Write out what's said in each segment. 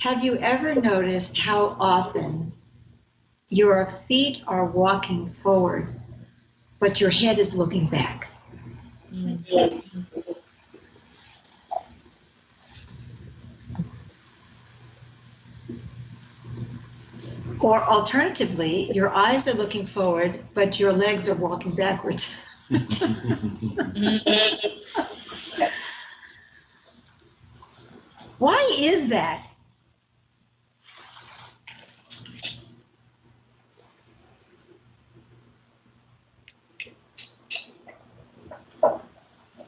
Have you ever noticed how often your feet are walking forward, but your head is looking back? Or alternatively, your eyes are looking forward, but your legs are walking backwards. Why is that?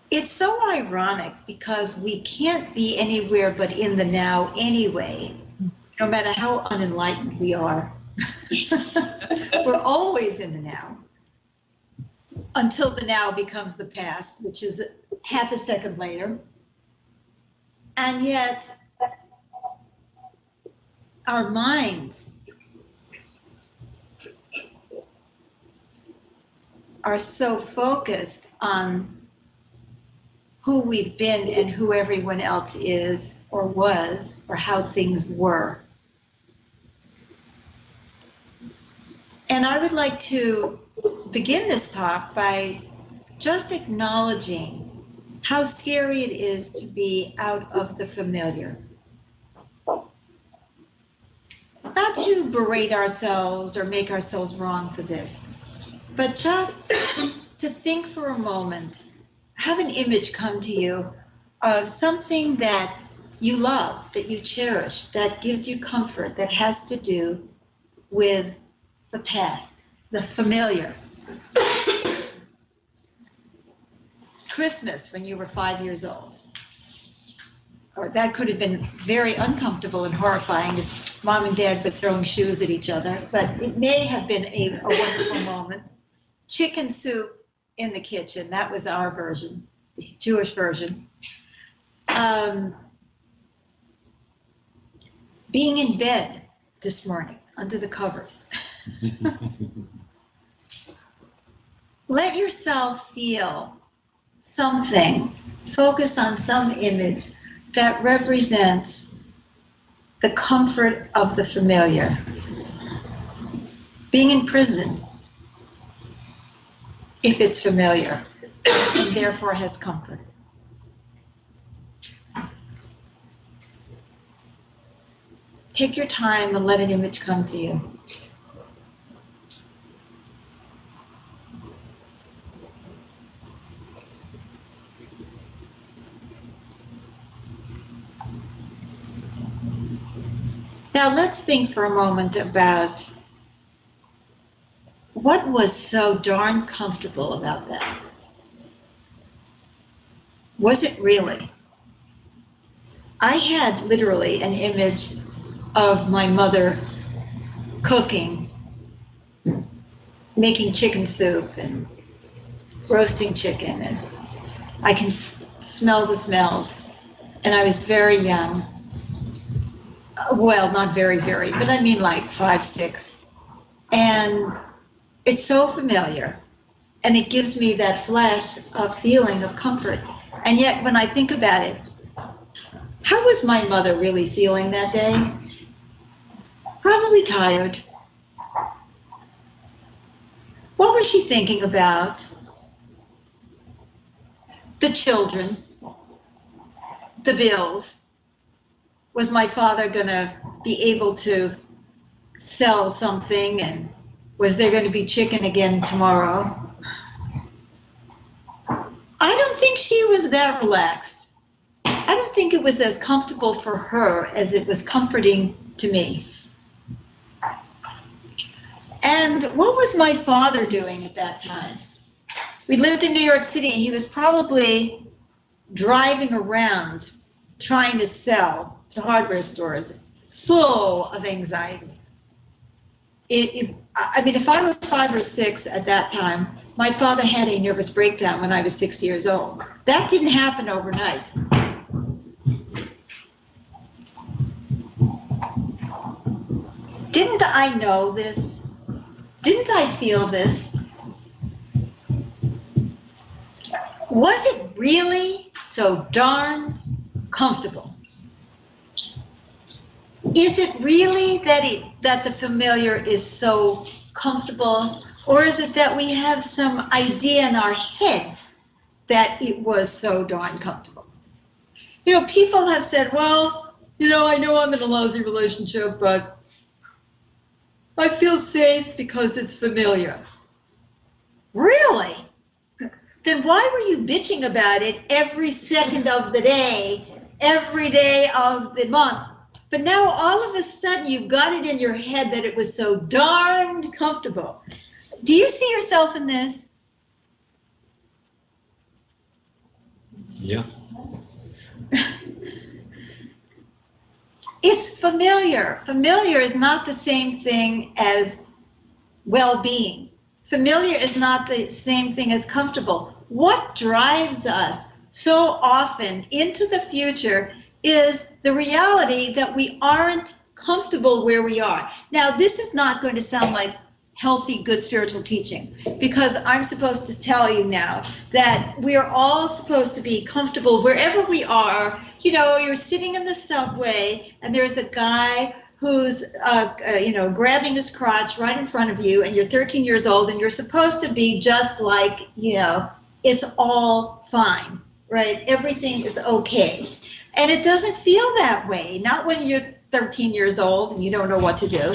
It's so ironic because we can't be anywhere but in the now anyway, no matter how unenlightened we are. We're always in the now until the now becomes the past, which is half a second later. And yet, our minds are so focused on who we've been and who everyone else is or was or how things were. And I would like to begin this talk by just acknowledging how scary it is to be out of the familiar. Not to berate ourselves or make ourselves wrong for this, but just to think for a moment, have an image come to you of something that you love, that you cherish, that gives you comfort, that has to do with the past, the familiar. Christmas when you were 5 years old. Or that could have been very uncomfortable and horrifying if mom and dad were throwing shoes at each other, but it may have been a wonderful moment. Chicken soup in the kitchen, that was our version, the Jewish version. Being in bed this morning, under the covers. Let yourself feel something, focus on some image that represents the comfort of the familiar. Being in prison, if it's familiar, and therefore has comfort. Take your time and let an image come to you. Now let's think for a moment about what was so darn comfortable about that. Was it really? I had literally an image of my mother cooking, making chicken soup and roasting chicken, and I can smell the smells. And I was very young. Well, not very, but I mean like 5, 6. And it's so familiar. And it gives me that flash of feeling of comfort. And yet when I think about it, how was my mother really feeling that day? Probably tired. What was she thinking about? The children, the bills. Was my father gonna be able to sell something, and was there gonna be chicken again tomorrow? I don't think she was that relaxed. I don't think it was as comfortable for her as it was comforting to me. And what was my father doing at that time? We lived in New York City. He was probably driving around trying to sell to hardware stores, full of anxiety. I mean, if I was 5 or 6 at that time, my father had a nervous breakdown when I was 6 years old. That didn't happen overnight. Didn't I know this? Didn't I feel this? Was it really so darned comfortable? Is it really that the familiar is so comfortable, or is it that we have some idea in our heads that it was so darn comfortable? You know, people have said, well, you know I'm in a lousy relationship, but I feel safe because it's familiar. Really? Then why were you bitching about it every second of the day, every day of the month? But now all of a sudden you've got it in your head that it was so darned comfortable. Do you see yourself in this? Yeah. It's familiar. Familiar is not the same thing as well-being. Familiar is not the same thing as comfortable. What drives us so often into the future is the reality that we aren't comfortable where we are. Now, this is not going to sound like healthy, good spiritual teaching, because I'm supposed to tell you now that we are all supposed to be comfortable wherever we are. You know, you're sitting in the subway and there's a guy who's, grabbing his crotch right in front of you, and you're 13 years old, and you're supposed to be just like, it's all fine, right? Everything is okay. And it doesn't feel that way, not when you're 13 years old and you don't know what to do,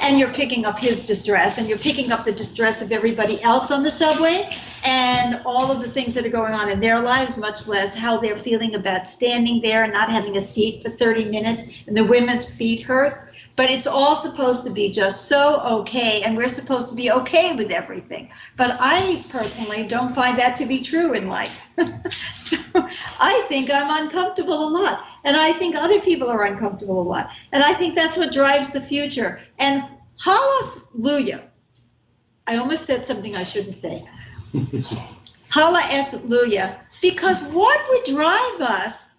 and you're picking up his distress, and you're picking up the distress of everybody else on the subway, and all of the things that are going on in their lives, much less how they're feeling about standing there and not having a seat for 30 minutes, and the women's feet hurt. But it's all supposed to be just so okay, and we're supposed to be okay with everything. But I personally don't find that to be true in life. So I think I'm uncomfortable a lot, and I think other people are uncomfortable a lot, and I think that's what drives the future. And hallelujah, I almost said something I shouldn't say. Hallelujah, because what would drive us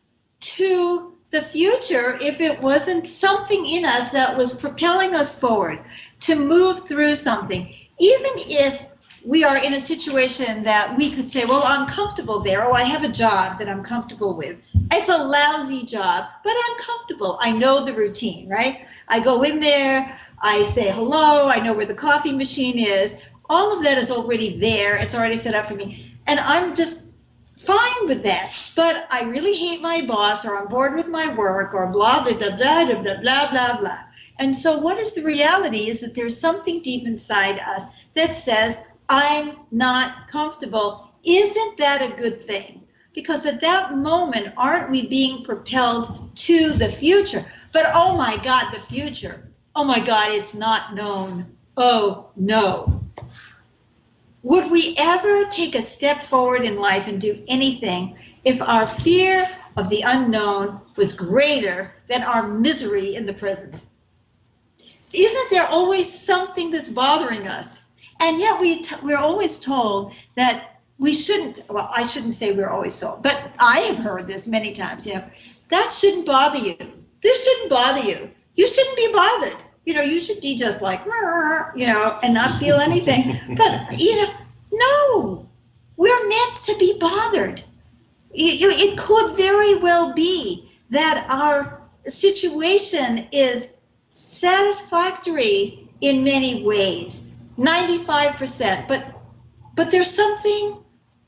to the future if it wasn't something in us that was propelling us forward to move through something? Even if we are in a situation that we could say, well, I'm comfortable there, or I have a job that I'm comfortable with. It's a lousy job, but I'm comfortable. I know the routine, right? I go in there, I say hello, I know where the coffee machine is. All of that is already there. It's already set up for me. And I'm just fine with that, but I really hate my boss, or I'm bored with my work, or blah, blah, blah, blah, blah, blah, blah, blah, blah. And so what is the reality is that there's something deep inside us that says, I'm not comfortable. Isn't that a good thing? Because at that moment, aren't we being propelled to the future? But oh my God, the future. Oh my God, it's not known. Oh no. Would we ever take a step forward in life and do anything if our fear of the unknown was greater than our misery in the present? Isn't there always something that's bothering us? And yet we're always told that we shouldn't, well, I shouldn't say we're always told, but I have heard this many times, that shouldn't bother you. This shouldn't bother you. You shouldn't be bothered. You should be just like, and not feel anything. But, no, we're meant to be bothered. It could very well be that our situation is satisfactory in many ways, 95%, but there's something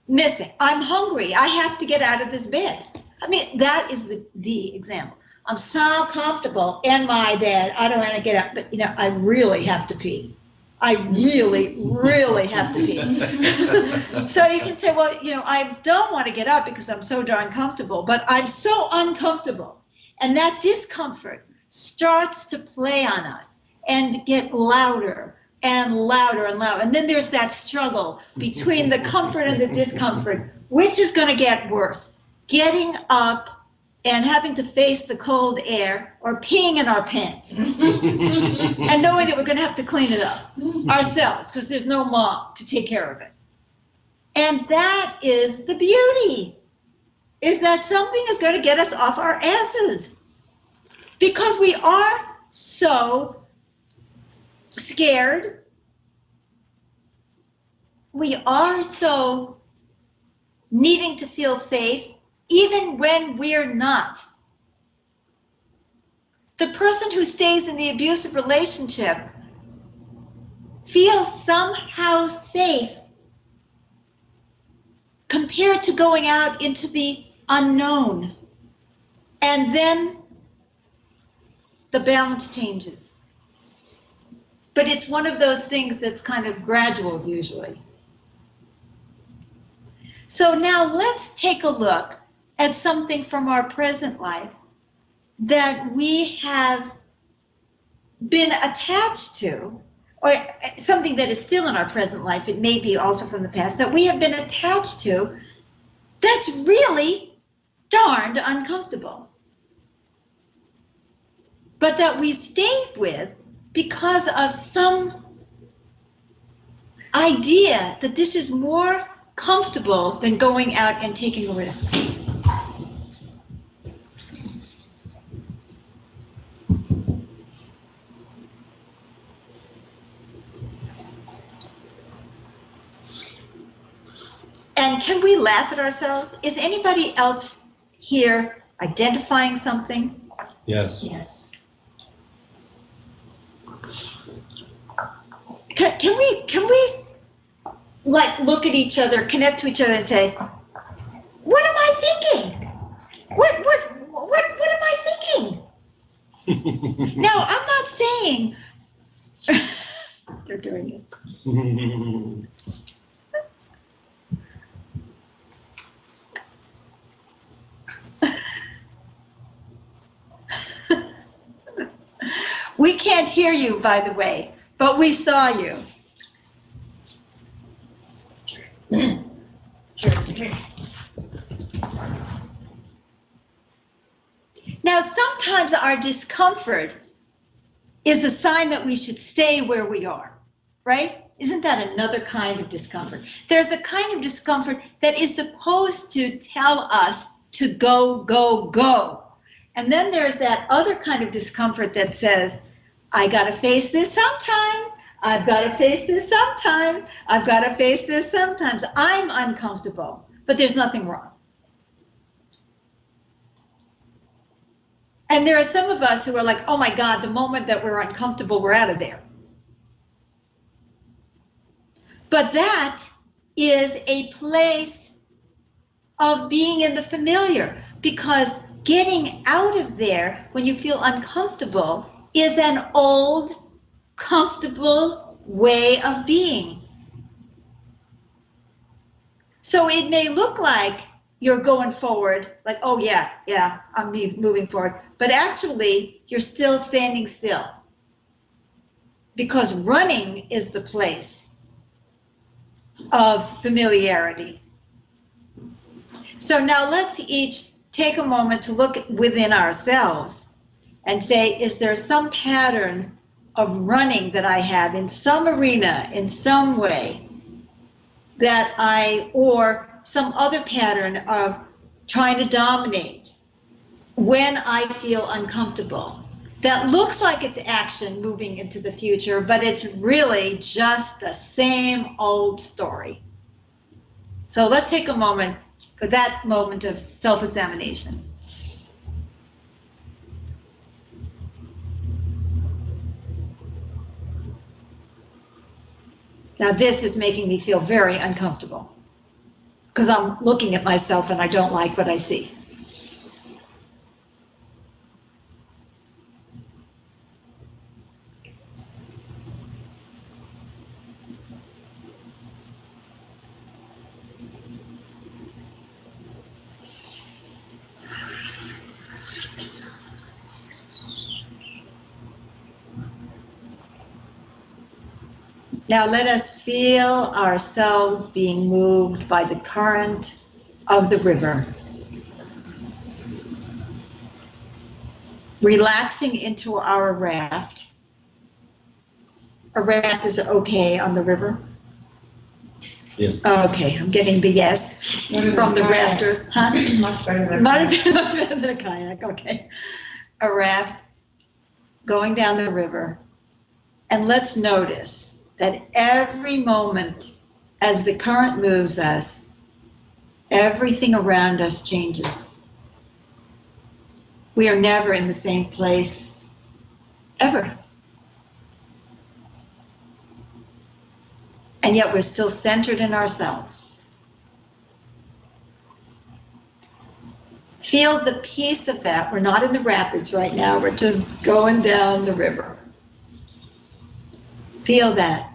missing. I'm hungry. I have to get out of this bed. I mean, that is the example. I'm so comfortable in my bed. I don't want to get up, but I really have to pee. I really, really have to pee. So you can say, well, I don't want to get up because I'm so darn comfortable, but I'm so uncomfortable. And that discomfort starts to play on us and get louder and louder and louder. And then there's that struggle between the comfort and the discomfort. Which is going to get worse? Getting up and having to face the cold air, or peeing in our pants and knowing that we're going to have to clean it up ourselves because there's no mom to take care of it. And that is the beauty, is that something is going to get us off our asses, because we are so scared. We are so needing to feel safe, even when we're not. the person who stays in the abusive relationship feels somehow safe compared to going out into the unknown. And then the balance changes. But it's one of those things that's kind of gradual usually. So now let's take a look at something from our present life that we have been attached to, or something that is still in our present life, it may be also from the past, that we have been attached to that's really darned uncomfortable. But that we've stayed with because of some idea that this is more comfortable than going out and taking a risk. And can we laugh at ourselves? Is anybody else here identifying something? Yes. Yes. Can we like look at each other, connect to each other and say, what am I thinking? What am I thinking? Now, I'm not saying they're doing it. We can't hear you, by the way, but we saw you. Now, sometimes our discomfort is a sign that we should stay where we are, right? Isn't that another kind of discomfort? There's a kind of discomfort that is supposed to tell us to go, go, go. And then there's that other kind of discomfort that says, I gotta face this sometimes. I've gotta face this sometimes. I've gotta face this sometimes. I'm uncomfortable, but there's nothing wrong. And there are some of us who are like, oh my God, the moment that we're uncomfortable, we're out of there. But that is a place of being in the familiar, because getting out of there when you feel uncomfortable is an old, comfortable way of being. So it may look like you're going forward, like, oh yeah, I'm moving forward, but actually you're still standing still, because running is the place of familiarity. So now let's each take a moment to look within ourselves and say, is there some pattern of running that I have in some arena, in some way, that or some other pattern of trying to dominate when I feel uncomfortable, that looks like it's action moving into the future, but it's really just the same old story. So let's take a moment for that moment of self-examination. Now this is making me feel very uncomfortable, because I'm looking at myself and I don't like what I see. Now let us feel ourselves being moved by the current of the river. Relaxing into our raft. A raft is okay on the river? Yes. Okay, I'm getting the yes from the rafters. Huh? Much better than Much better than a kayak, okay. A raft going down the river. And let's notice that every moment as the current moves us, everything around us changes. We are never in the same place ever. And yet we're still centered in ourselves. Feel the peace of that. We're not in the rapids right now. We're just going down the river. Feel that.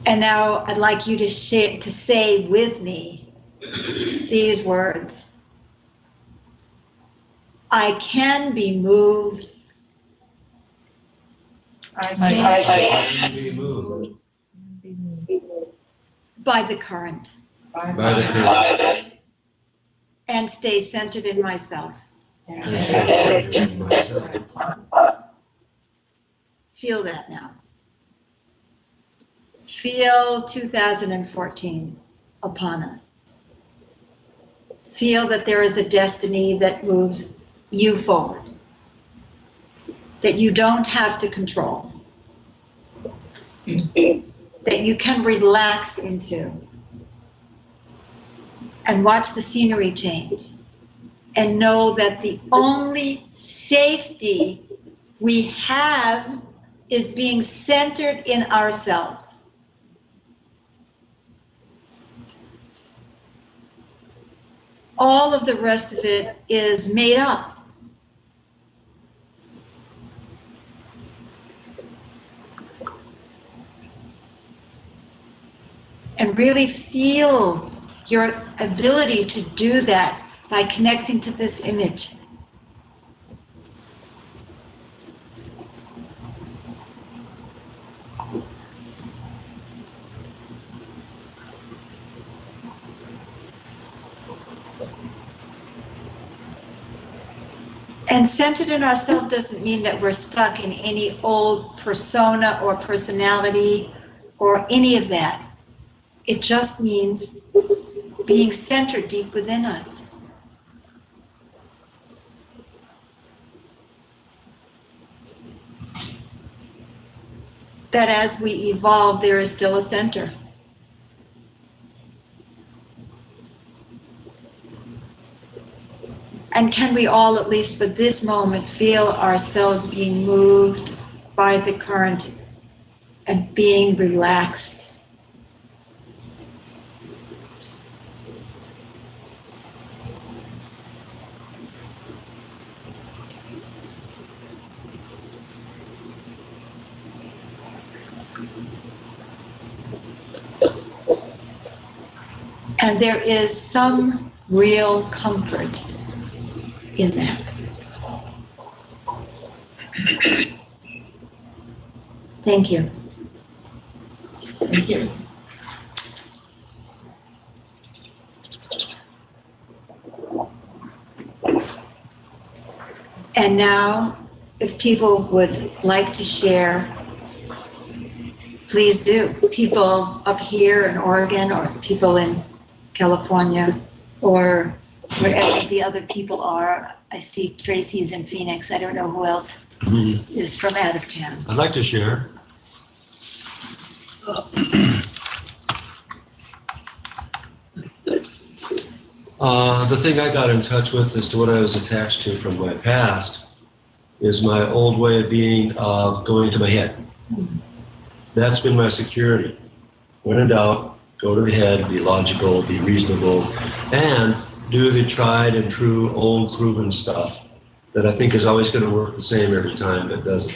And now I'd like you to say with me these words. I can be moved. I can be moved By the current. by the current And stay centered in myself. and stay centered in myself. Feel that now. Feel 2014 upon us. Feel that there is a destiny that moves you forward, that you don't have to control, that you can relax into and watch the scenery change and know that the only safety we have is being centered in ourselves. All of the rest of it is made up. And really feel your ability to do that by connecting to this image. And centered in ourselves doesn't mean that we're stuck in any old persona or personality or any of that. It just means being centered deep within us. That as we evolve, there is still a center. And can we all, at least for this moment, feel ourselves being moved by the current and being relaxed? And there is some real comfort in that. Thank you. Thank you. And now, if people would like to share, please do. People up here in Oregon, or people in California, or wherever the other people are. I see Tracy's in Phoenix. I don't know who else is from out of town. I'd like to share. The thing I got in touch with as to what I was attached to from my past is my old way of being, going to my head. That's been my security. When in doubt, go to the head, be logical, be reasonable, and do the tried and true, old proven stuff that I think is always going to work the same every time, but doesn't.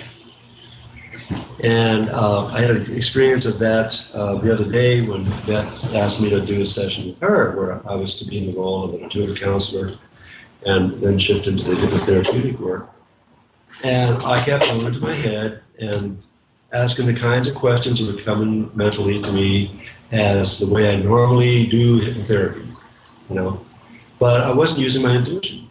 And I had an experience of that the other day when Beth asked me to do a session with her where I was to be in the role of an intuitive counselor and then shift into the hypnotherapeutic work. And I kept going to my head and asking the kinds of questions that were coming mentally to me as the way I normally do hypnotherapy, you know. But I wasn't using my intuition.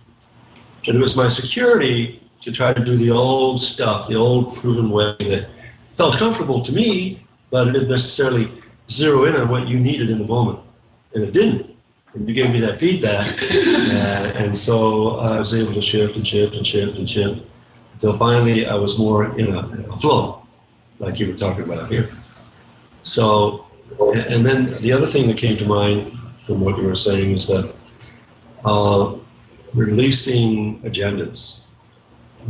And it was my security to try to do the old stuff, the old proven way that felt comfortable to me, but it didn't necessarily zero in on what you needed in the moment. And it didn't. And you gave me that feedback. And so I was able to shift and shift and shift and shift until finally I was more in a flow, like you were talking about here. So, and then the other thing that came to mind from what you were saying is that releasing agendas.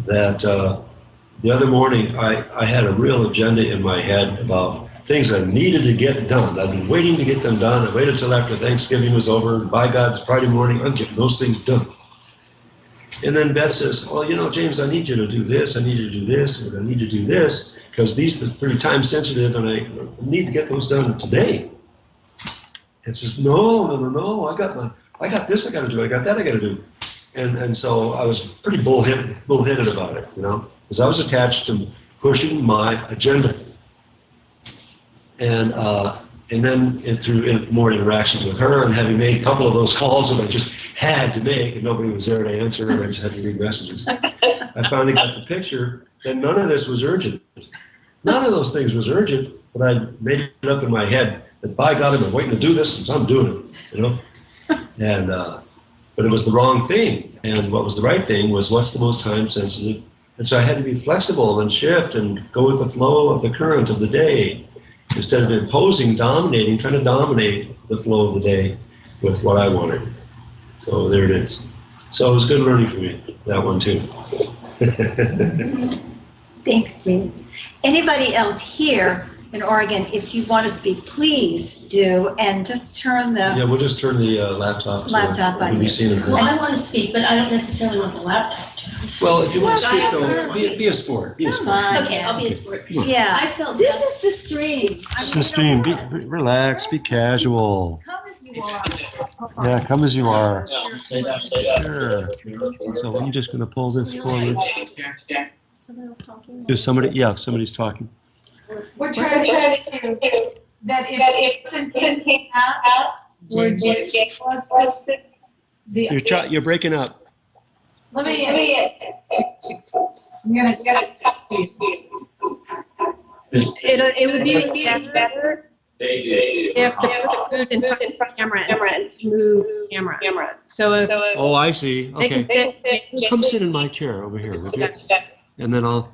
That the other morning, I had a real agenda in my head about things I needed to get done. I've been waiting to get them done. I waited till after Thanksgiving was over. And by God, it's Friday morning, I'm getting those things done. And then Beth says, well, you know, James, I need you to do this. I need you to do this. And I need you to do this because these are pretty time sensitive and I need to get those done today. And says, no. I got this I got to do. I got that I got to do. And so I was pretty bullheaded about it, you know, because I was attached to pushing my agenda. And then through more interactions with her and having made a couple of those calls that I just had to make and nobody was there to answer and I just had to read messages, I finally got the picture that none of this was urgent. None of those things was urgent, but I made it up in my head that by God, I've been waiting to do this since I'm doing it, you know? And, but it was the wrong thing. And what was the right thing was what's the most time sensitive. And so I had to be flexible and shift and go with the flow of the current of the day instead of imposing, dominating, trying to dominate the flow of the day with what I wanted. So there it is. So it was good learning for me, that one too. Thanks, James. Anybody else here in Oregon, if you want to speak, please do, and just turn the Yeah, we'll just turn the laptop. Laptop on We'll be you. seeing it. Well, I want to speak, but I don't necessarily want the laptop to. Well, if you want to Well, speak, though, be a sport. Be a Come sport. on. Okay, I'll be a sport. Yeah, I felt this that. is the stream. It's the stream. Relax, be casual. Come as you are. Yeah, come as you are. Say that. Sure. So I'm just going to pull this forward. Somebody else talking? Is somebody? Yeah, somebody's talking. We're trying to, that if it came out, we're just, You're breaking up. I'm gonna talk to you. It would be better if the person moved in front of the camera and moved camera. So if Oh, I see. they can Okay. fit. Come sit in my chair over here, would you? And then I'll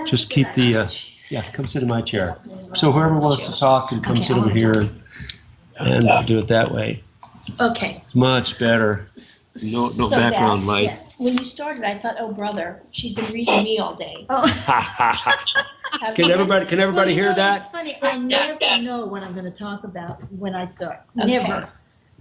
just keep the, yeah, come sit in my chair. So whoever wants to talk can come sit over here and do it that way. Okay. Much better. No So background that- light. yeah. When you started, I thought, oh, brother, she's been reading me all day. Have Can you- everybody hear It's that? funny, I never know what I'm gonna talk about when I start, Okay. never.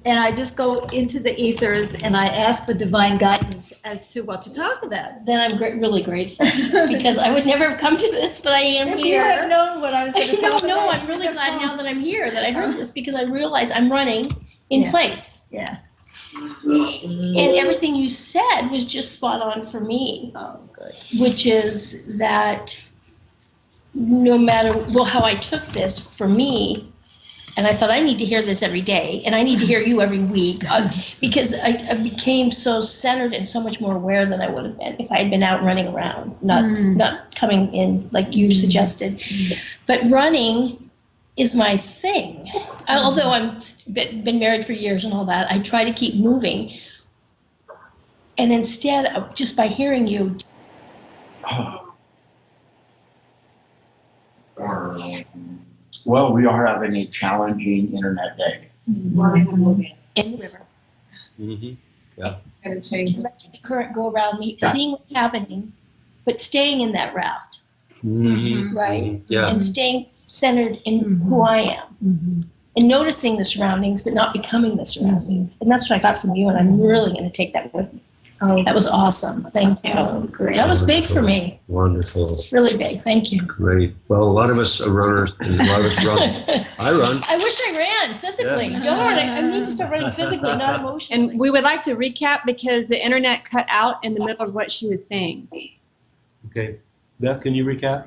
And I just go into the ethers and I ask for divine guidance as to what to talk about. Then I'm really grateful because I would never have come to this, but I am If you had here. known what I was gonna talk about. No, I'm really glad now that I'm here that I heard this because I realize I'm running in Yeah. place. Yeah. And everything you said was just spot on for me, Oh, good. which is that no matter, well, how I took this for me, and I thought I need to hear this every day, and I need to hear you every week, because I became so centered and so much more aware than I would have been if I had been out running around, not coming in like you suggested. But running is my thing. Although I've been married for years and all that, I try to keep moving. And instead, just by hearing you, Well, we are having a challenging internet day. in the river, Mhm. Gotta change. letting the current go around me, Yeah. seeing what's happening, but staying in that raft, Mhm. right? Yeah. And staying centered in who I am. And noticing the surroundings, but not becoming the surroundings. And that's what I got from you, and I'm really going to take that with me. Oh, That was awesome. Thank you. great. That was big for me. Wonderful. Really big. Thank you. Great. Well, a lot of us are runners and a lot of us run. I run. I wish I ran physically. Yeah. Darn, I need to start running physically, not emotionally. And we would like to recap because the internet cut out in the middle of what she was saying. Okay. Beth, can you recap?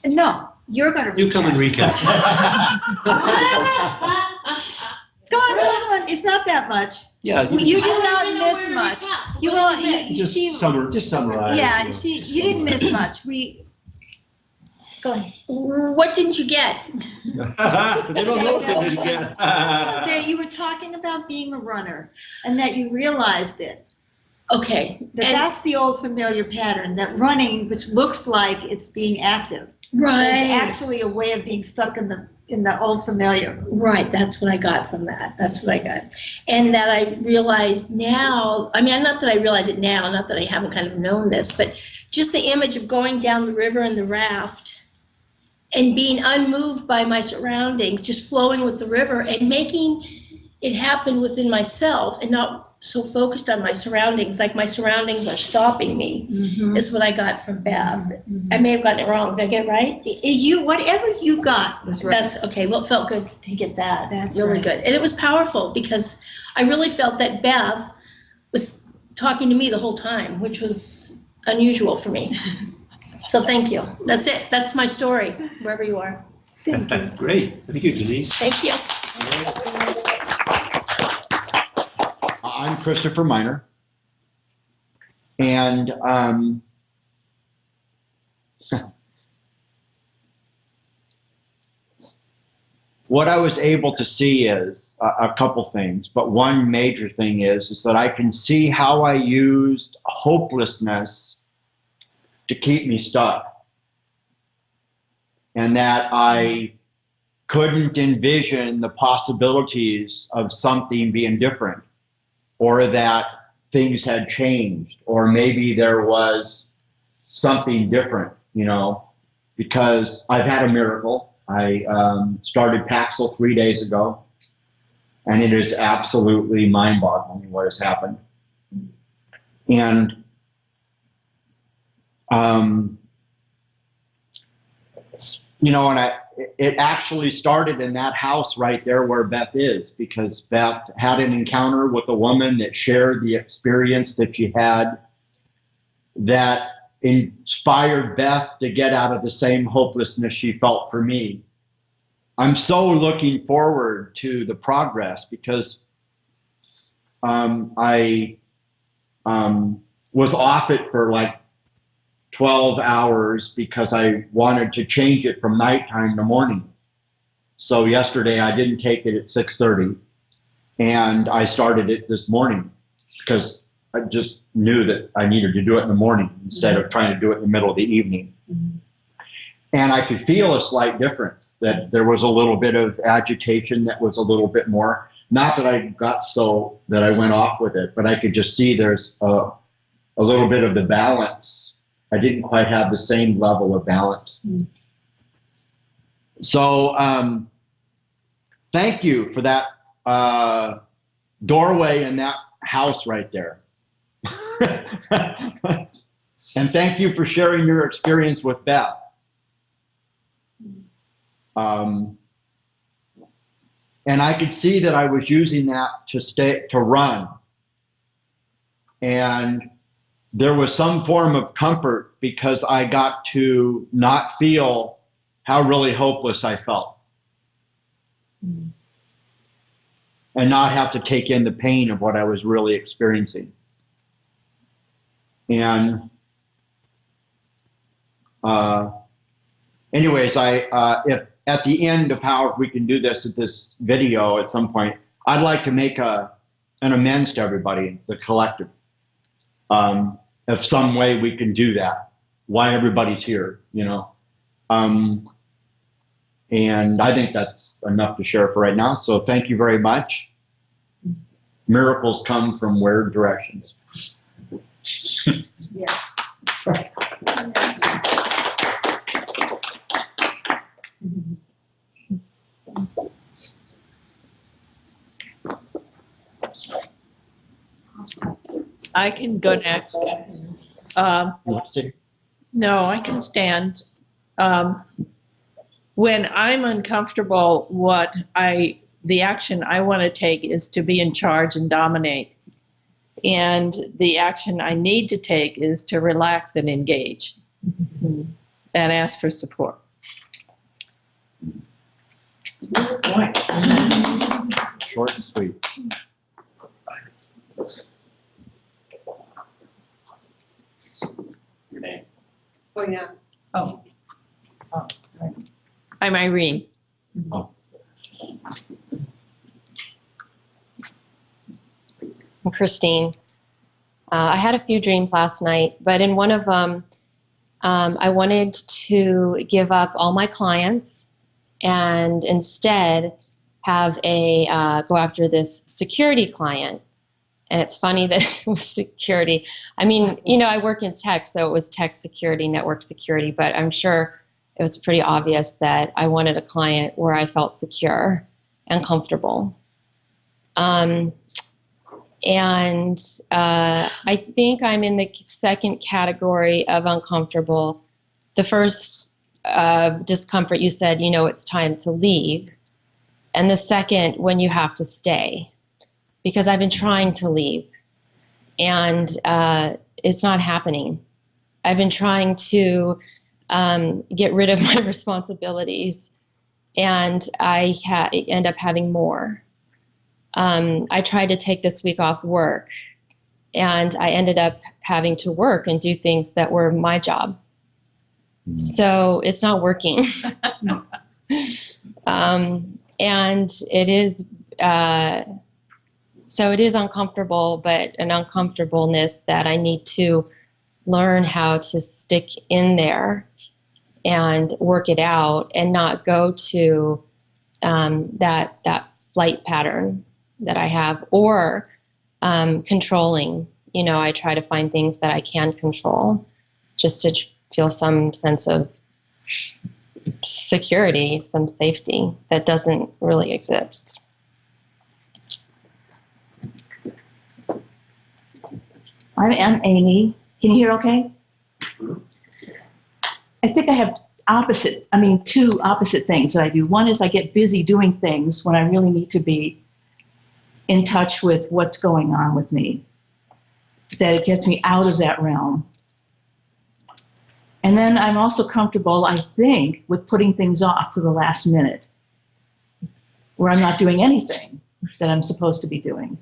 No, you're gonna. You come and recap. Go on, it's not that much. Yeah. You did not miss much. You will, Just she, summarize. yeah, you didn't miss much. Go ahead. What didn't you get? They don't know what they did again. That you were talking about being a runner and that you realized it. Okay. That And- that's the old familiar pattern, that running, which looks like it's being active, is Right. actually a way of being stuck in the old familiar. Right, that's what I got from that. That's what I got. And that I realize now, I mean, not that I realize it now, not that I haven't kind of known this, but just the image of going down the river in the raft and being unmoved by my surroundings, just flowing with the river and making it happen within myself and not so focused on my surroundings, like my surroundings are stopping me, is what I got from Beth. I may have gotten it wrong. Did I get it right? Whatever you got was right. That's okay. Well, it felt good to get that. That's really right. good. And it was powerful because I really felt that Beth was talking to me the whole time, which was unusual for me. So thank you. That's it. That's my story, wherever you are. Thank you. Great. Thank you, Denise. Thank you. I'm Christopher Miner. And what I was able to see is a couple things, but one major thing is that I can see how I used hopelessness to keep me stuck. And that I couldn't envision the possibilities of something being different, or that things had changed, or maybe there was something different, you know, because I've had a miracle. I started Paxil 3 days ago, and it is absolutely mind-boggling what has happened. And you know, and it actually started in that house right there where Beth is, because Beth had an encounter with a woman that shared the experience that she had, that inspired Beth to get out of the same hopelessness she felt for me. I'm so looking forward to the progress, because I was off it for like 12 hours because I wanted to change it from nighttime to morning. So yesterday I didn't take it at 6:30, and I started it this morning because I just knew that I needed to do it in the morning instead of trying to do it in the middle of the evening. And I could feel a slight difference, that there was a little bit of agitation that was a little bit more, not that I got so that I went off with it, but I could just see there's a little bit of the balance. I didn't quite have the same level of balance. So thank you for that doorway in that house right there. And thank you for sharing your experience with Beth. And I could see that I was using that to run. And there was some form of comfort because I got to not feel how really hopeless I felt. And not have to take in the pain of what I was really experiencing. And anyways, if at the end of how we can do this at this video at some point, I'd like to make an amends to everybody, the collective. If some way we can do that, why everybody's here, you know. And I think that's enough to share for right now. So thank you very much. Miracles come from weird directions. Yeah. I can go next. No, I can stand. When I'm uncomfortable, the action I want to take is to be in charge and dominate. And the action I need to take is to relax and engage and ask for support. Short and sweet. Your name. Oh, yeah. Oh. Right. I'm Irene. Oh. I'm Christine. I had a few dreams last night, but in one of them, I wanted to give up all my clients and instead have a go after this security client. And it's funny that it was security. I mean, I work in tech, so it was tech security, network security, but I'm sure it was pretty obvious that I wanted a client where I felt secure and comfortable. And I think I'm in the second category of uncomfortable. The first discomfort, you said, it's time to leave. And the second, when you have to stay, because I've been trying to leave and it's not happening. I've been trying to get rid of my responsibilities, and I end up having more. I tried to take this week off work, and I ended up having to work and do things that were my job. So it's not working. And it is, so it is uncomfortable, but an uncomfortableness that I need to learn how to stick in there and work it out and not go to that flight pattern that I have, or controlling. I try to find things that I can control just to feel some sense of security, some safety that doesn't really exist. I'm Amy. Can you hear okay? I think I have two opposite things that I do. One is I get busy doing things when I really need to be in touch with what's going on with me, that it gets me out of that realm. And then I'm also comfortable, I think, with putting things off to the last minute, where I'm not doing anything that I'm supposed to be doing.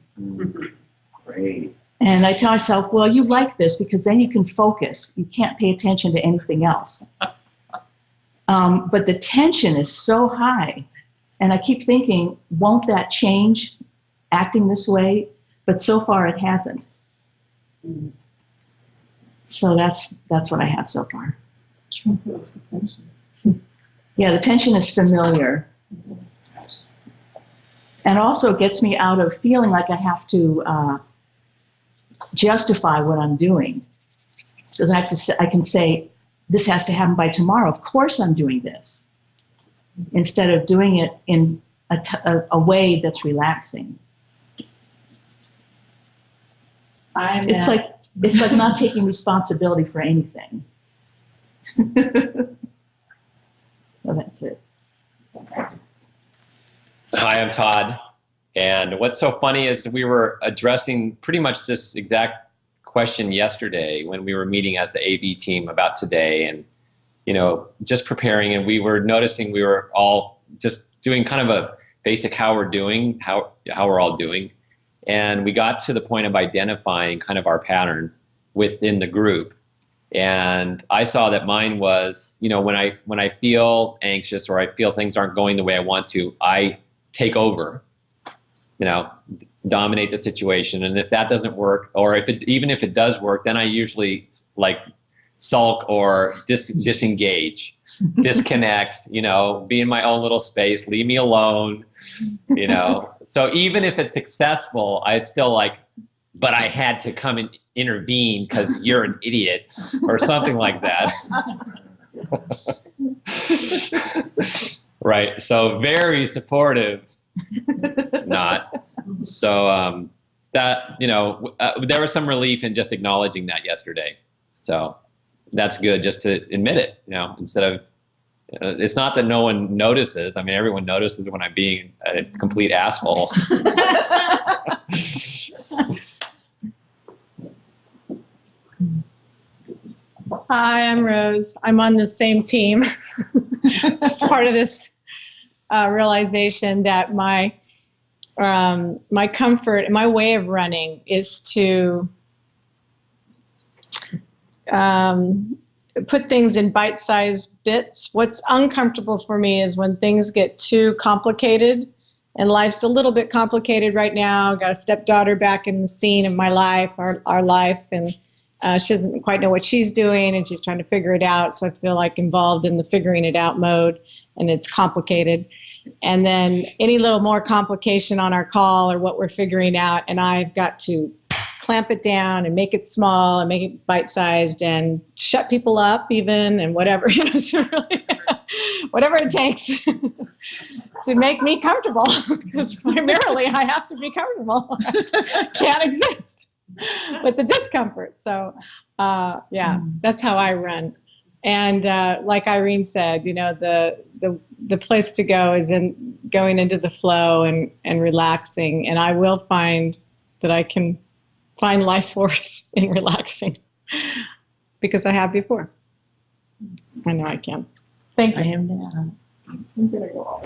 Great. And I tell myself, well, you like this because then you can focus. You can't pay attention to anything else. But the tension is so high. And I keep thinking, won't that change acting this way? But so far it hasn't. So that's what I have so far. Yeah, the tension is familiar. And also gets me out of feeling like I have to justify what I'm doing. Because I can say, this has to happen by tomorrow. Of course I'm doing this. Instead of doing it in a way that's relaxing. It's like not taking responsibility for anything. Well, that's it. Hi, I'm Todd. And what's so funny is we were addressing pretty much this exact question yesterday when we were meeting as the AV team about today, and just preparing, and we were noticing we were all just doing kind of a basic how we're doing, how we're all doing. And we got to the point of identifying kind of our pattern within the group. And I saw that mine was, when I feel anxious or I feel things aren't going the way I want to, I take over, dominate the situation. And if that doesn't work, or even if it does work, then I usually sulk or disengage, disconnect, be in my own little space, leave me alone, So even if it's successful, I still but I had to come and intervene because you're an idiot or something like that. Right. So very supportive, not. So that, there was some relief in just acknowledging that yesterday. So that's good, just to admit it, instead of, it's not that no one notices. I mean, everyone notices when I'm being a complete asshole. Hi, I'm Rose. I'm on the same team. It's part of this realization that my comfort and my way of running is to put things in bite-sized bits. What's uncomfortable for me is when things get too complicated, and life's a little bit complicated right now. Got a stepdaughter back in the scene of my life, our life, and she doesn't quite know what she's doing, and she's trying to figure it out. So I feel like involved in the figuring it out mode. and it's complicated. And then any little more complication on our call or what we're figuring out, and I've got to clamp it down and make it small and make it bite-sized and shut people up even, and whatever, whatever it takes to make me comfortable, because primarily I have to be comfortable. Can't exist with the discomfort. So yeah, that's how I run. And like Irene said, the place to go is in going into the flow and relaxing. And I will find that I can find life force in relaxing, because I have before. I know I can. Thank you. I am now. Well,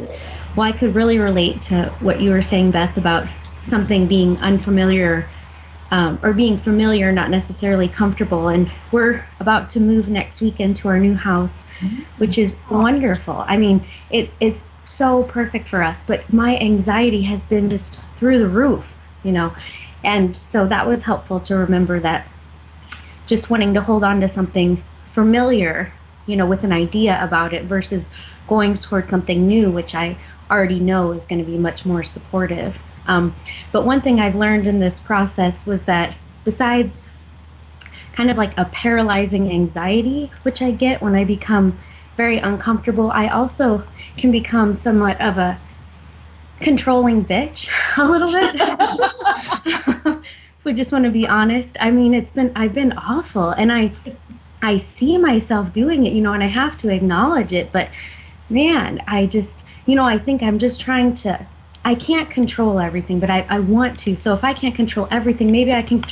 I could really relate to what you were saying, Beth, about something being unfamiliar, or being familiar, not necessarily comfortable. And we're about to move next weekend to our new house, which is wonderful. I mean, it's so perfect for us, but my anxiety has been just through the roof, and so that was helpful to remember that just wanting to hold on to something familiar, with an idea about it versus going towards something new, which I already know is going to be much more supportive. But one thing I've learned in this process was that besides kind of like a paralyzing anxiety, which I get when I become very uncomfortable, I also can become somewhat of a controlling bitch a little bit. If we just want to be honest. I mean, I've been awful, and I see myself doing it, and I have to acknowledge it, but man, I just, I think I'm just trying to, I can't control everything, but I want to. So if I can't control everything, maybe I can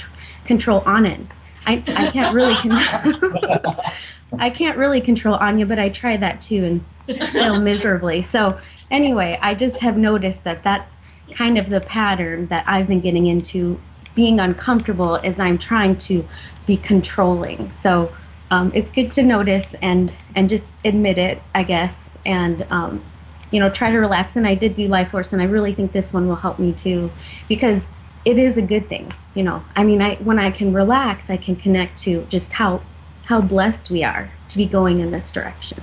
control Anand. I can't really I can't really control Anya, but I tried that too and failed miserably. So anyway, I just have noticed that that's kind of the pattern that I've been getting into, being uncomfortable as I'm trying to be controlling. So it's good to notice and just admit it, I guess, and try to relax. And I did do Life Force, and I really think this one will help me too, because it is a good thing. I mean, when I can relax, I can connect to just how blessed we are to be going in this direction.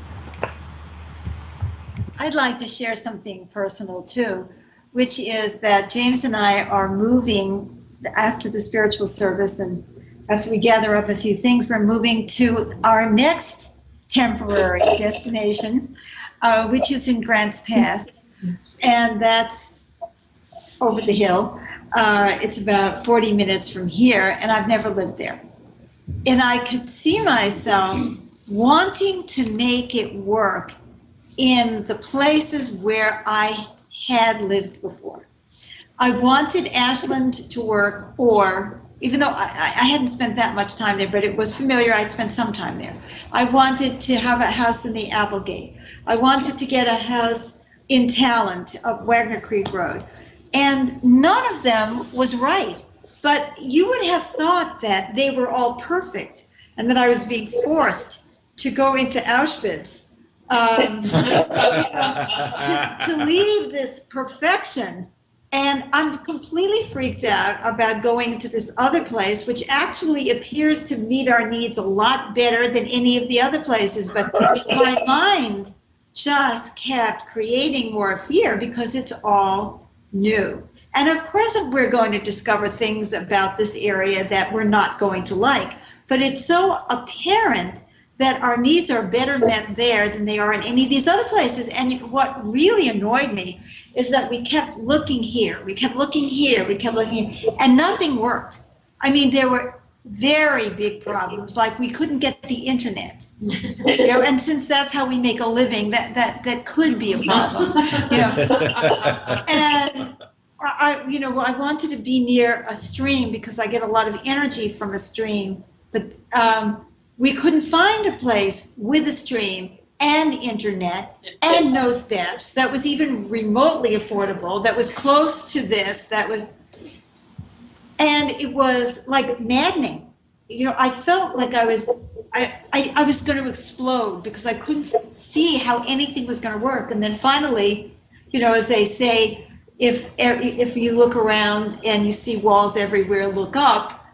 I'd like to share something personal too, which is that James and I are moving after the spiritual service, and after we gather up a few things, we're moving to our next temporary destination, which is in Grants Pass, and that's over the hill. It's about 40 minutes from here, and I've never lived there. And I could see myself wanting to make it work in the places where I had lived before. I wanted Ashland to work, or even though I hadn't spent that much time there, but it was familiar, I'd spent some time there. I wanted to have a house in the Applegate. I wanted to get a house in Talent up Wagner Creek Road. And none of them was right. But you would have thought that they were all perfect and that I was being forced to go into Auschwitz to leave this perfection. And I'm completely freaked out about going to this other place, which actually appears to meet our needs a lot better than any of the other places. But my mind just kept creating more fear because it's all new. And of course, we're going to discover things about this area that we're not going to like. But it's so apparent that our needs are better met there than they are in any of these other places. And what really annoyed me is that we kept looking here, we kept looking here, we kept looking here, and nothing worked. I mean, there were very big problems, like we couldn't get the internet. And since that's how we make a living, that could be a problem. And I wanted to be near a stream because I get a lot of energy from a stream, but we couldn't find a place with a stream and internet and no steps that was even remotely affordable, that was close to this, and it was like maddening. I felt like I was going to explode because I couldn't see how anything was going to work. And then finally, as they say, if you look around and you see walls everywhere, look up.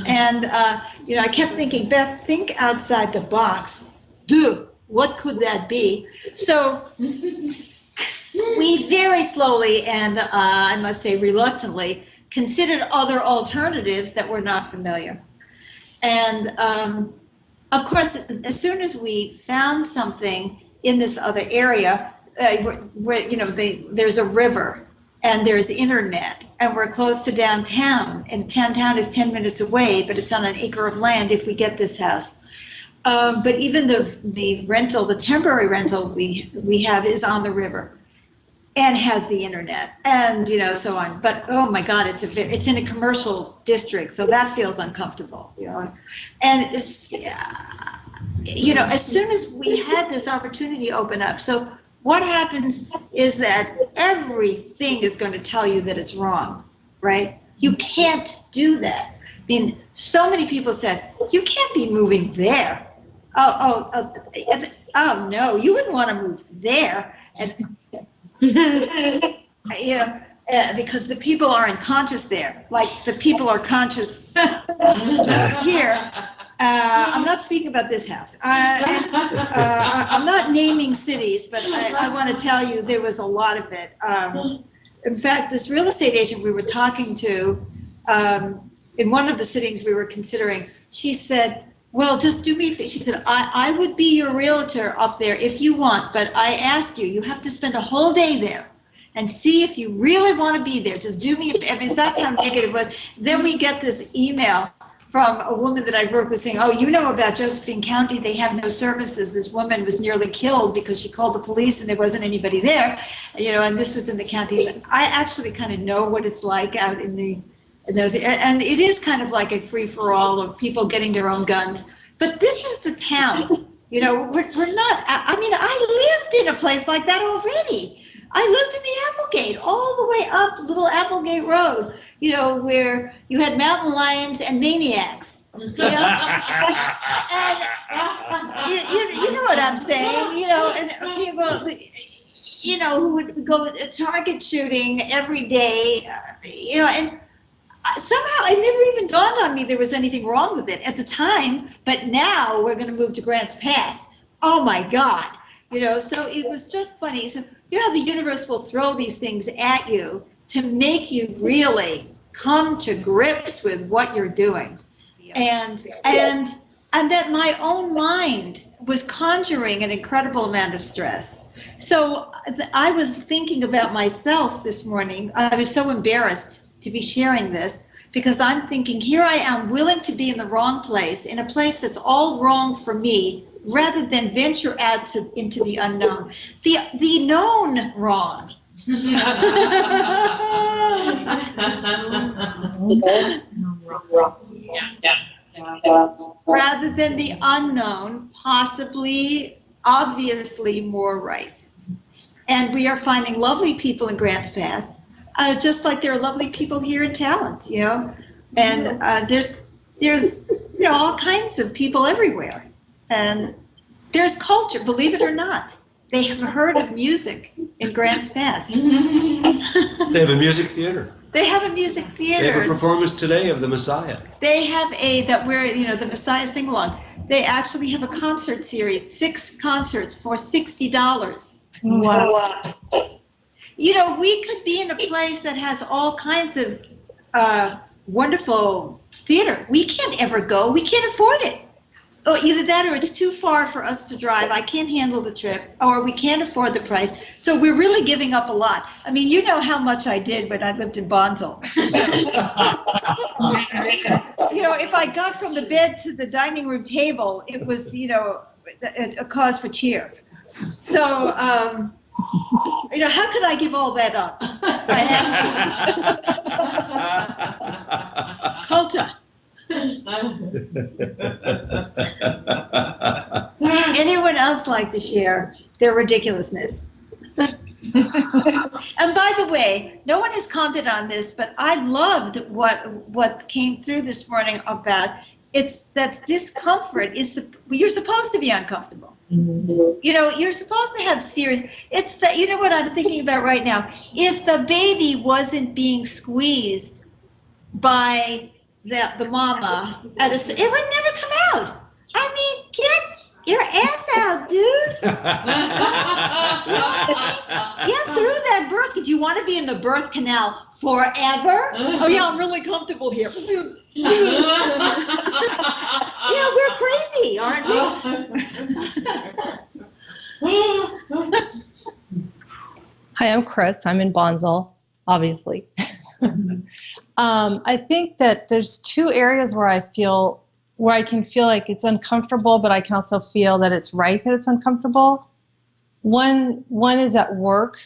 And I kept thinking, Beth, think outside the box. Do. what could that be? So we very slowly and I must say reluctantly considered other alternatives that were not familiar. And of course, as soon as we found something in this other area, where there's a river and there's internet and we're close to downtown, and downtown is 10 minutes away, but it's on an acre of land if we get this house. But even the rental, the temporary rental we have is on the river and has the internet and so on. But oh my God, it's in a commercial district, so that feels uncomfortable, And it's, as soon as we had this opportunity open up, so what happens is that everything is going to tell you that it's wrong, right? You can't do that. I mean, so many people said, you can't be moving there. Oh, no, you wouldn't want to move there. And because the people aren't conscious there, like the people are conscious here. I'm not speaking about this house. I'm not naming cities, but I want to tell you there was a lot of it. In fact, this real estate agent we were talking to, in one of the sittings we were considering, she said, well, just do me a favor. She said, I would be your realtor up there if you want, but I ask you, you have to spend a whole day there and see if you really want to be there. Just do me a favor. I mean, that's how negative it was. Then we get this email from a woman that I work with saying, oh, about Josephine County, they have no services. This woman was nearly killed because she called the police and there wasn't anybody there, and this was in the county. I actually kind of know what it's like out in those, and it is kind of like a free-for-all of people getting their own guns. But this is the town, we're not, I lived in a place like that already. I lived in the Applegate, all the way up Little Applegate Road, where you had mountain lions and maniacs. And you know what I'm saying, and people, who would go target shooting every day, and somehow it never even dawned on me there was anything wrong with it at the time. But now we're going to move to Grants Pass. Oh my God, so it was just funny. So how the universe will throw these things at you to make you really come to grips with what you're doing. And that my own mind was conjuring an incredible amount of stress. So I was thinking about myself this morning. I was so embarrassed to be sharing this because I'm thinking, here I am willing to be in the wrong place, in a place that's all wrong for me, rather than venture out into the unknown, the known wrong. Rather than the unknown, possibly, obviously more right. And we are finding lovely people in Grants Pass, just like there are lovely people here in Talent, and there's all kinds of people everywhere. And there's culture, believe it or not. They have heard of music in Grants Pass. They have a music theater. They have a music theater. They have a performance today of the Messiah. They have the Messiah sing-along. They actually have a concert series, 6 concerts for $60. Wow. We could be in a place that has all kinds of wonderful theater. We can't ever go. We can't afford it. Or either that or it's too far for us to drive. I can't handle the trip, or we can't afford the price. So we're really giving up a lot. I mean, you know how much I did when I lived in Bonsall. If I got from the bed to the dining room table, it was, a cause for cheer. So, how could I give all that up? I ask you. Culture. Anyone else like to share their ridiculousness? And by the way, no one has commented on this, but I loved what came through this morning about it's that discomfort is you're supposed to be uncomfortable. You're supposed to have serious. It's that what I'm thinking about right now. If the baby wasn't being squeezed by the mama it would never come out. I mean, get Your ass out, dude. Get through that birth. Do you want to be in the birth canal forever? Oh yeah, I'm really comfortable here. Yeah, we're crazy, aren't we? Hi, I'm Chris. I'm in Bonzel, obviously. I think that there's two areas where I can feel like it's uncomfortable, but I can also feel that it's right that it's uncomfortable. One is at work.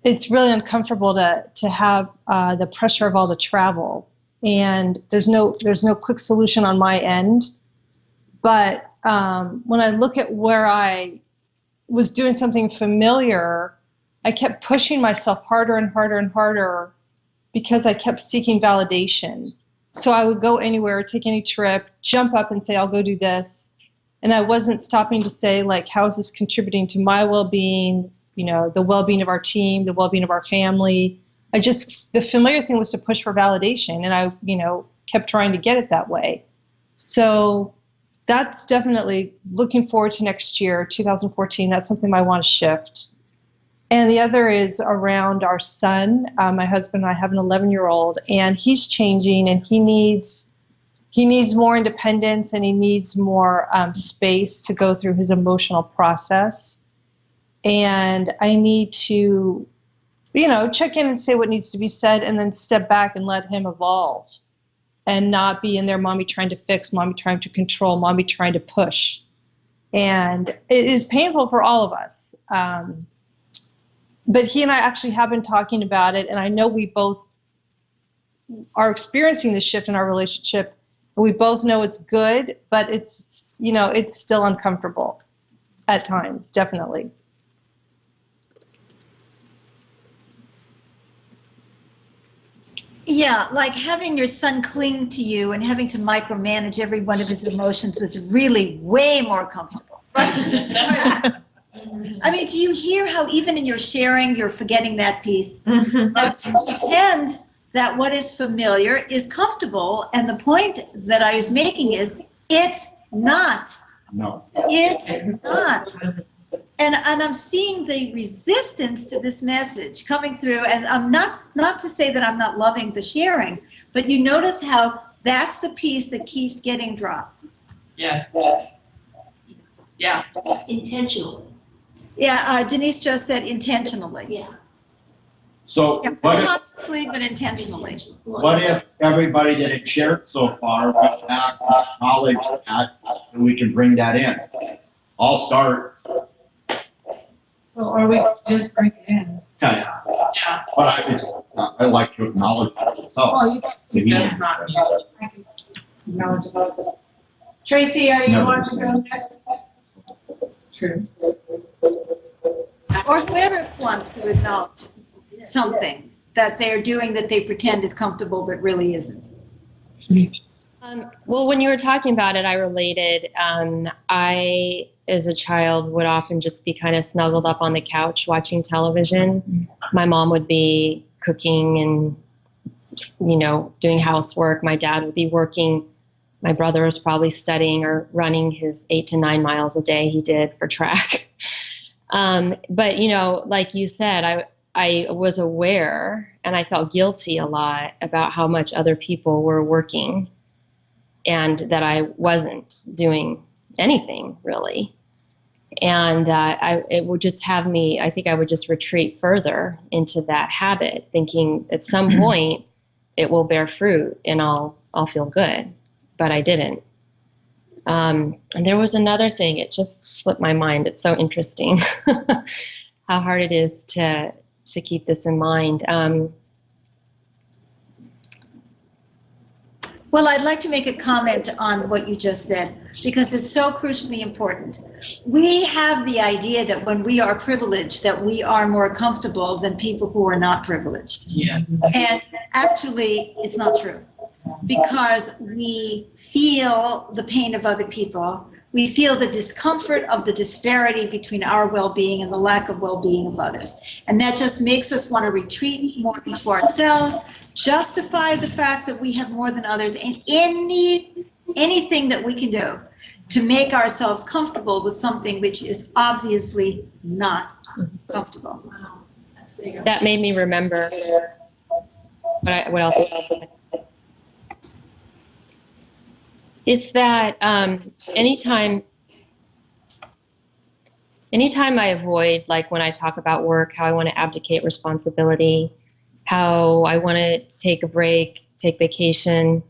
It's really uncomfortable to have the pressure of all the travel, and there's no quick solution on my end. But when I look at where I was doing something familiar, I kept pushing myself harder and harder and harder because I kept seeking validation. So I would go anywhere, take any trip, jump up and say, I'll go do this. And I wasn't stopping to say, like, how is this contributing to my well-being, the well-being of our team, the well-being of our family. The familiar thing was to push for validation. And I, kept trying to get it that way. So that's definitely looking forward to next year, 2014. That's something I want to shift. And the other is around our son. My husband and I have an 11-year-old, and he's changing, and he needs more independence, and he needs more space to go through his emotional process. And I need to, check in and say what needs to be said, and then step back and let him evolve. And not be in there, mommy trying to fix, mommy trying to control, mommy trying to push. And it is painful for all of us. But he and I actually have been talking about it, and I know we both are experiencing this shift in our relationship, and we both know it's good, but it's, it's still uncomfortable at times, definitely. Yeah, like having your son cling to you and having to micromanage every one of his emotions was really way more comfortable. I mean, do you hear how even in your sharing, you're forgetting that piece? Pretend that what is familiar is comfortable. And the point that I was making is it's not. No. It's not. And I'm seeing the resistance to this message coming through as I'm not to say that I'm not loving the sharing, but you notice how that's the piece that keeps getting dropped. Yes. Yeah. Intentionally. Yeah, Denise just said intentionally. Yeah. So Yeah, what if, consciously, but intentionally. what if everybody that had shared so far would acknowledge that, and we can bring that in? I'll start. Well, or we just bring it in. Okay. Yeah. But I like to acknowledge it. So. Oh, that's not me. Acknowledge it. Tracy, are you Never want to seen go next? True. Or whoever wants to acknowledge something that they're doing that they pretend is comfortable but really isn't. Well, when you were talking about it, I related. I, as a child, would often just be kind of snuggled up on the couch watching television. My mom would be cooking and, doing housework. My dad would be working. My brother was probably studying or running his 8 to 9 miles a day he did for track. But, like you said, I was aware and I felt guilty a lot about how much other people were working and that I wasn't doing anything really. And it would just have me, I think I would just retreat further into that habit, thinking at some point it will bear fruit and I'll feel good, but I didn't. And there was another thing, it just slipped my mind. It's so interesting how hard it is to keep this in mind. Well, I'd like to make a comment on what you just said, because it's so crucially important. We have the idea that when we are privileged, that we are more comfortable than people who are not privileged. Yeah. And actually, it's not true, because we feel the pain of other people. We feel the discomfort of the disparity between our well-being and the lack of well-being of others. And that just makes us want to retreat more into ourselves, justify the fact that we have more than others, and anything that we can do to make ourselves comfortable with something which is obviously not comfortable. That made me remember what else? It's that anytime I avoid, like when I talk about work, how I want to abdicate responsibility, how I want to take a break, take vacation,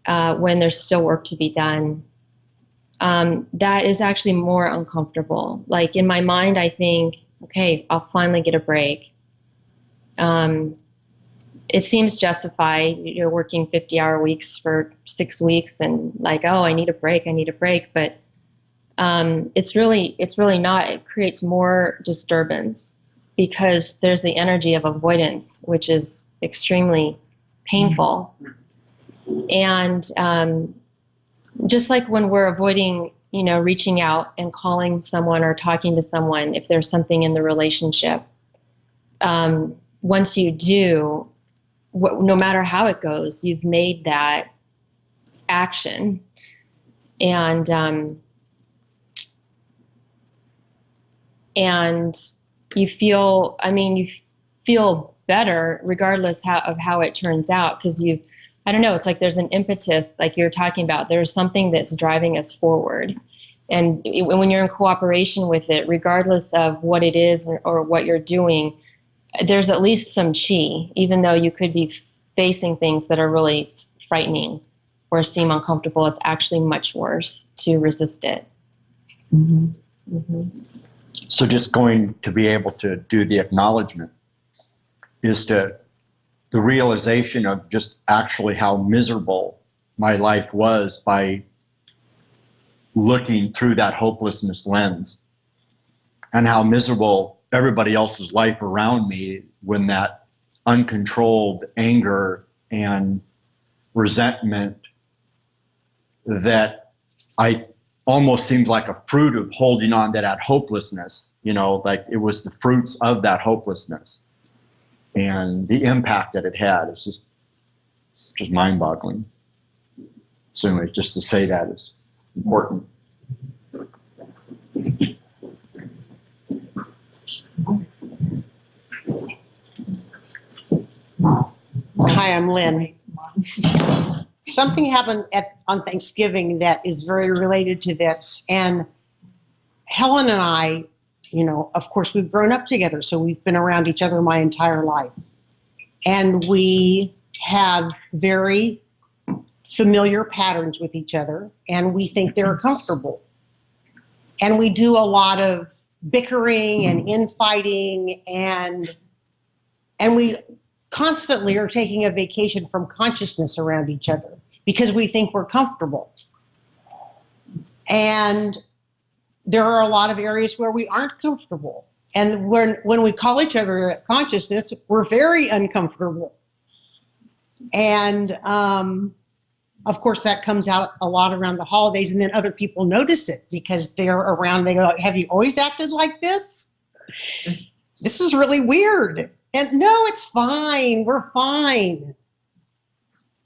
when there's still work to be done, that is actually more uncomfortable. Like in my mind, I think, okay, I'll finally get a break. It seems justified, working 50-hour weeks for 6 weeks and like, oh, I need a break. But it's really not. It creates more disturbance because there's the energy of avoidance, which is extremely painful. And just like when we're avoiding, reaching out and calling someone or talking to someone, if there's something in the relationship, once you do, no matter how it goes, you've made that action. And you feel better regardless of how it turns out, because I don't know, it's like there's an impetus, like you're talking about, there's something that's driving us forward. And when you're in cooperation with it, regardless of what it is or what you're doing, there's at least some chi, even though you could be facing things that are really frightening or seem uncomfortable. It's actually much worse to resist it. Mm-hmm. Mm-hmm. So just going to be able to do the acknowledgement is the realization of just actually how miserable my life was by looking through that hopelessness lens, and how miserable everybody else's life around me when that uncontrolled anger and resentment that I almost seemed like a fruit of holding on to that hopelessness, like it was the fruits of that hopelessness, and the impact that it had is just mind-boggling. So anyway, just to say that is important. Hi, I'm Lynn. Something happened on Thanksgiving that is very related to this. And Helen and I, of course, we've grown up together, so we've been around each other my entire life. And we have very familiar patterns with each other, and we think they're comfortable. And we do a lot of bickering and infighting, and we constantly are taking a vacation from consciousness around each other because we think we're comfortable. And there are a lot of areas where we aren't comfortable. And when we call each other that consciousness, we're very uncomfortable. And of course, that comes out a lot around the holidays, and then other people notice it because they're around. They go, "Have you always acted like this? This is really weird." And no, it's fine. We're fine.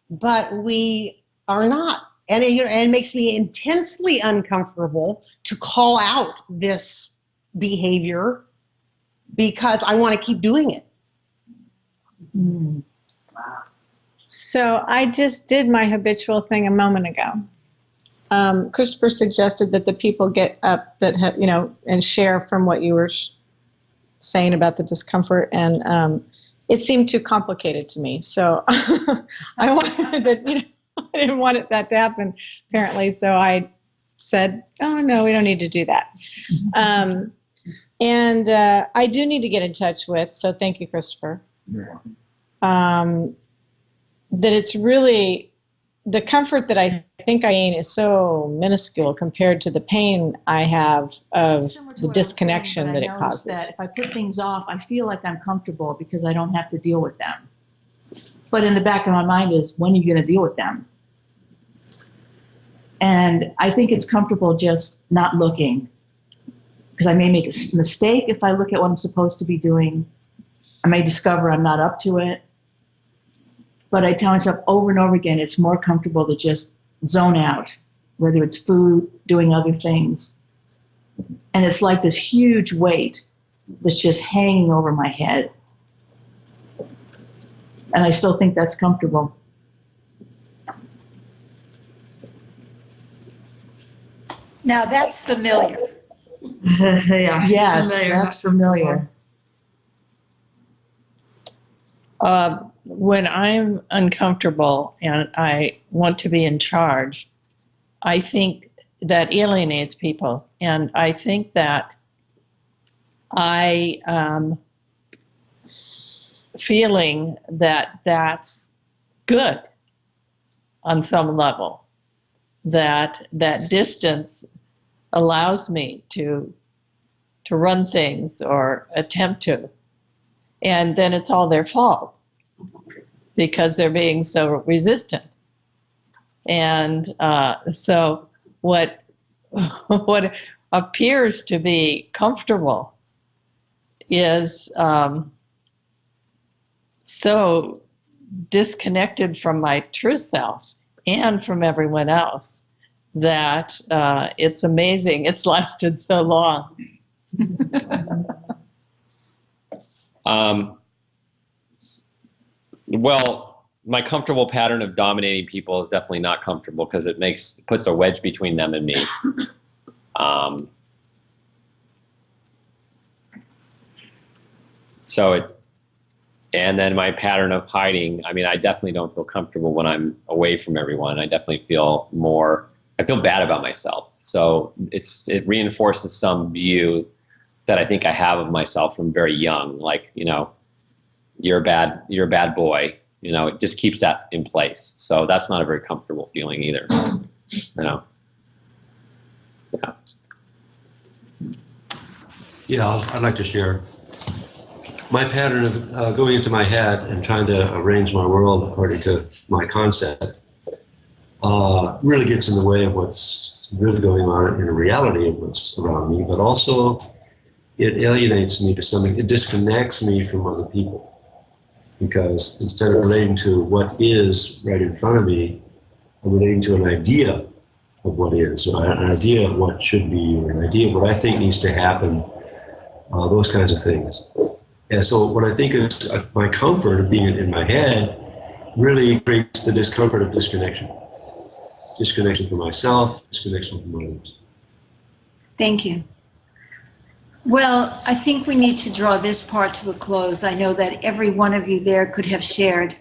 But we are not. And it makes me intensely uncomfortable to call out this behavior because I want to keep doing it. Mm. So I just did my habitual thing a moment ago. Christopher suggested that the people get up that have, and share from what you were saying about the discomfort, and it seemed too complicated to me. So I wanted that, I didn't want that to happen apparently. So I said, "Oh no, we don't need to do that." And I do need to get in touch with. So thank you, Christopher. That it's really the comfort that I think I gain is so minuscule compared to the pain I have of the disconnection that it causes. That if I put things off, I feel like I'm comfortable because I don't have to deal with them. But in the back of my mind is, when are you going to deal with them? And I think it's comfortable just not looking, because I may make a mistake if I look at what I'm supposed to be doing. I may discover I'm not up to it. But I tell myself over and over again, it's more comfortable to just zone out, whether it's food, doing other things. And it's like this huge weight that's just hanging over my head. And I still think that's comfortable. Now that's familiar. Yeah. Yes, that's familiar. When I'm uncomfortable and I want to be in charge, I think that alienates people. And I think that I feeling that that's good on some level, that distance allows me to run things or attempt to. And then it's all their fault because they're being so resistant. And so what appears to be comfortable is so disconnected from my true self and from everyone else that it's amazing it's lasted so long. Well, my comfortable pattern of dominating people is definitely not comfortable because it puts a wedge between them and me. And then my pattern of hiding, I mean, I definitely don't feel comfortable when I'm away from everyone. I definitely feel bad about myself. So it reinforces some view that I think I have of myself from very young. Like, you're a bad boy. It just keeps that in place. So that's not a very comfortable feeling either. Yeah. Yeah, I'd like to share. My pattern of going into my head and trying to arrange my world according to my concept really gets in the way of what's really going on in the reality of what's around me, but also it alienates me to something. It disconnects me from other people, because instead of relating to what is right in front of me, I'm relating to an idea of what is, or an idea of what should be, or an idea of what I think needs to happen, those kinds of things. And so when I think of my comfort of being in my head, really creates the discomfort of disconnection. Disconnection from myself, disconnection from others. Thank you. Well, I think we need to draw this part to a close. I know that every one of you there could have shared.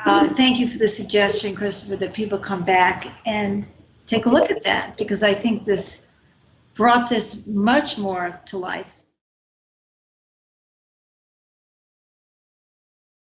Thank you for the suggestion, Christopher, that people come back and take a look at that, because I think this brought this much more to life.